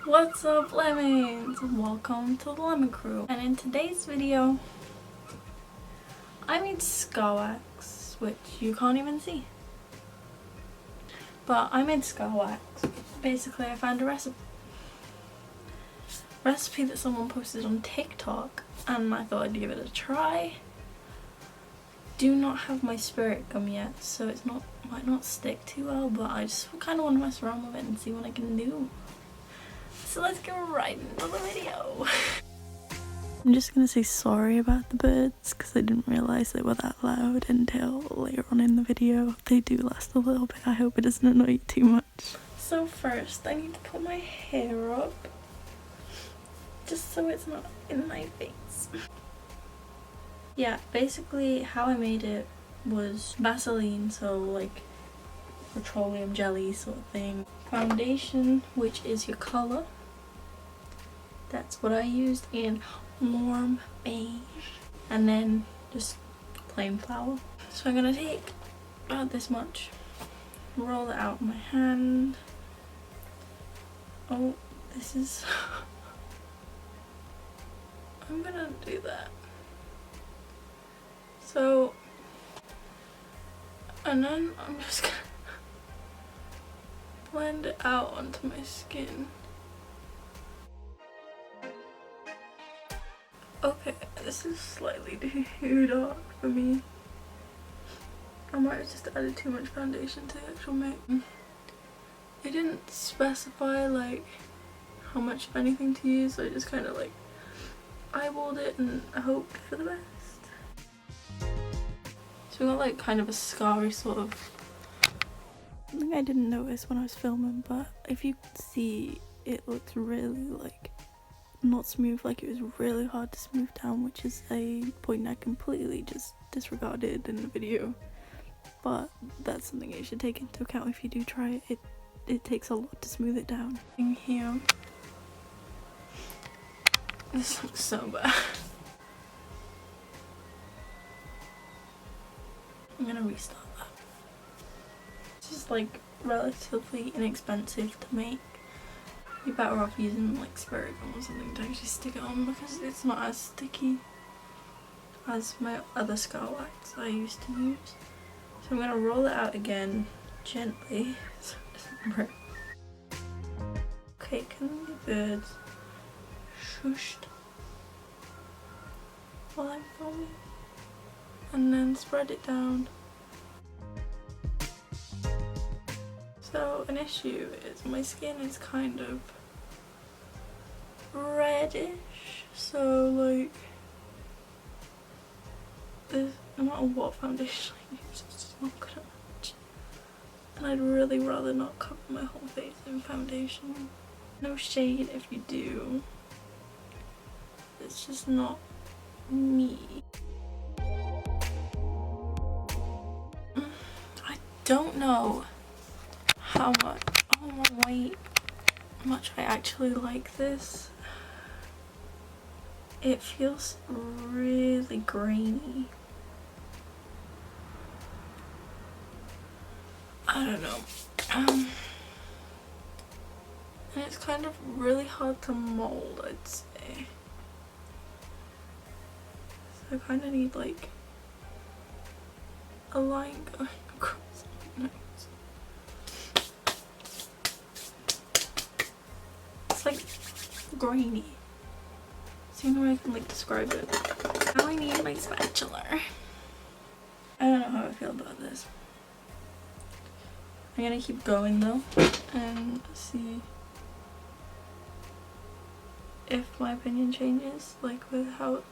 What's up, lemons? Welcome to the Lemon Crew. And in today's video, I made scarwax, which you can't even see. But I made scarwax. Basically, I found a recipe that someone posted on TikTok, and I thought I'd give it a try. Do not have my spirit gum yet, so it might not stick too well, but I just kind of want to mess around with it and see what I can do. So let's get right into the video. I'm just gonna say sorry about the birds because I didn't realise they were that loud until later on in the video. They do last a little bit. I hope it doesn't annoy you too much. So first I need to put my hair up just so it's not in my face. Yeah, basically how I made it was Vaseline, so like petroleum jelly sort of thing. Foundation, which is your colour. That's what I used, in warm beige, and then just plain flour. So I'm gonna take about this much, roll it out in my hand. Oh, this is I'm gonna do that. So, and then I'm just gonna blend it out onto my skin. Okay, this is slightly too dark for me. I might have just added too much foundation to the actual make. They didn't specify like how much of anything to use, so I just kind of like eyeballed it and hoped for the best. So we got like kind of a scarry sort of. Something I didn't notice when I was filming, but if you can see, it looks really like not smooth, like it was really hard to smooth down, which is a point I completely just disregarded in the video, but that's something you should take into account if you do try it. It takes a lot to smooth it down. In here, this looks so bad. I'm gonna restart that. It's just like relatively inexpensive to make. You're better off using like spirit gum or something to actually stick it on, because it's not as sticky as my other scarwax I used to use. So I'm gonna roll it out again gently so it doesn't break. Okay, can the birds shushed while I'm filming, and then spread it down. So an issue is my skin is kind of reddish, so like no matter what foundation I use, it's just not gonna match. And I'd really rather not cover my whole face in foundation. No shade if you do. It's just not me. I don't know how much, oh wait, how much I actually like this. It feels really grainy. I don't know. And it's kind of really hard to mold, I'd say. So I kind of need like a line going across my nose. It's like grainy. It's the only way I can like describe it. Now I need my spatula. I don't know how I feel about this. I'm gonna keep going though and see if my opinion changes, like with how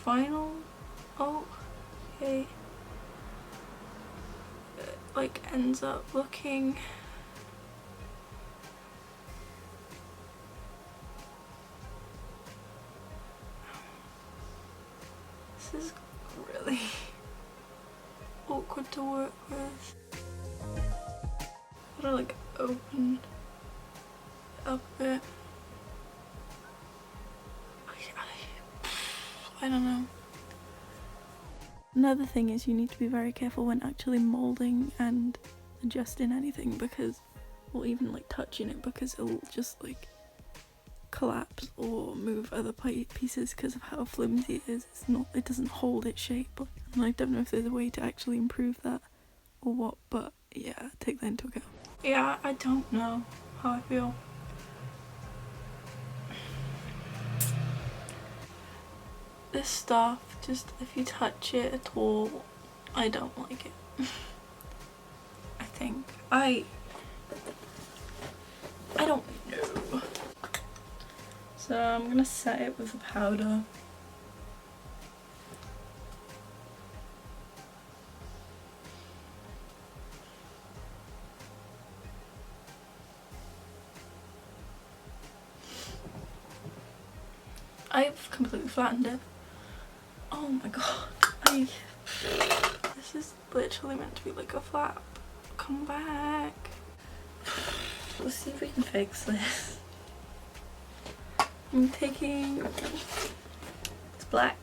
final, it like ends up looking. This is really awkward to work with. Gotta like open it up a bit. I don't know. Another thing is you need to be very careful when actually moulding and adjusting anything, because or even like touching it, because it'll just like collapse or move other pieces because of how flimsy it is. It doesn't hold its shape, and I don't know if there's a way to actually improve that or what, but yeah, take that into account. Yeah, I don't know how I feel. This stuff, just if you touch it at all, I don't like it. I think. I don't know. So I'm gonna set it with the powder. I've completely flattened it. Oh my god. This is literally meant to be like a flap. Come back. Let's see if we can fix this. I'm taking... It's black.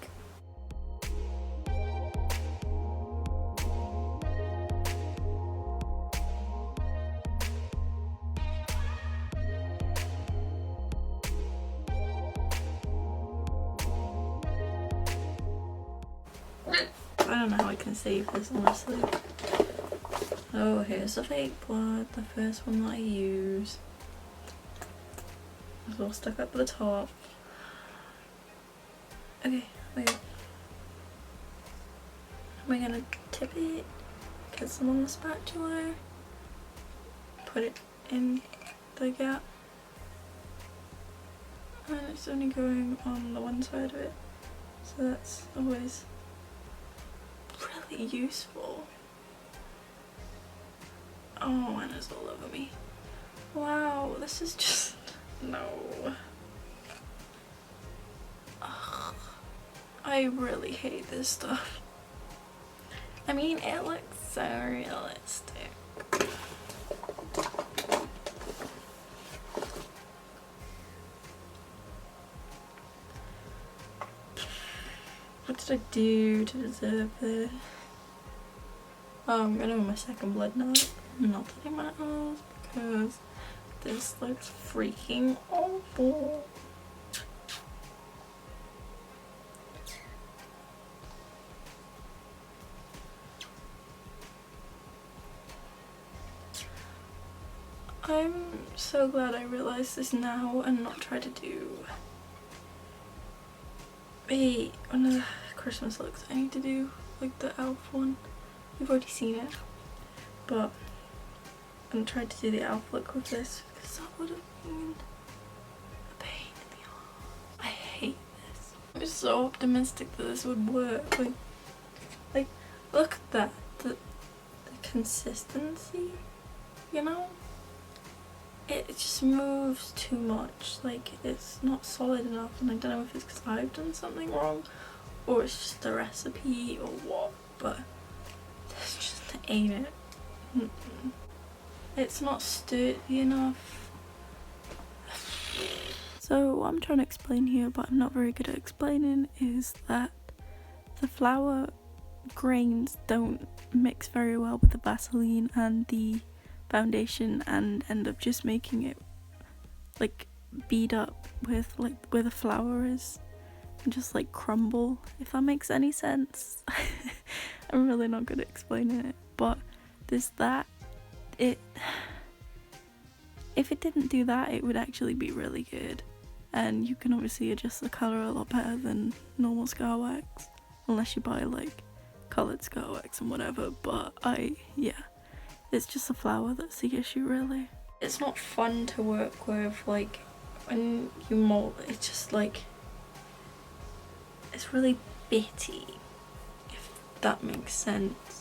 I don't know how I can save this, honestly. Oh, here's the fake blood, the first one that I use. It's all stuck up at the top. Okay, wait. Am I gonna tip it? Get some on the spatula? Put it in the gap? And it's only going on the one side of it. So that's always really useful. Oh, and it's all over me. Wow, this is just... no. Ugh. I really hate this stuff. I mean, it looks so realistic. What did I do to deserve this? Oh, I'm gonna do my second blood now. Not that it matters, because this looks freaking awful. I'm so glad I realised this now and not try to do one of the Christmas looks. I need to do like the elf one. You've already seen it, but I'm trying to do the elf look with this because that would have been a pain in the arse. I hate this. I was so optimistic that this would work. Like look at that, the consistency, you know? It just moves too much. Like it's not solid enough, and I don't know if it's because I've done something wrong or it's just the recipe or what, but this just ain't it. It's not sturdy enough. So what I'm trying to explain here, but I'm not very good at explaining, is that the flour grains don't mix very well with the Vaseline and the foundation, and end up just making it like bead up with like where the flour is and just like crumble, if that makes any sense. I'm really not good at explaining it, but there's that. If it didn't do that, it would actually be really good, and you can obviously adjust the colour a lot better than normal scarwax, unless you buy like coloured scarwax and whatever. But yeah, it's just the flour that's the issue, really. It's not fun to work with, like, when you mold, it's just like, it's really bitty, if that makes sense.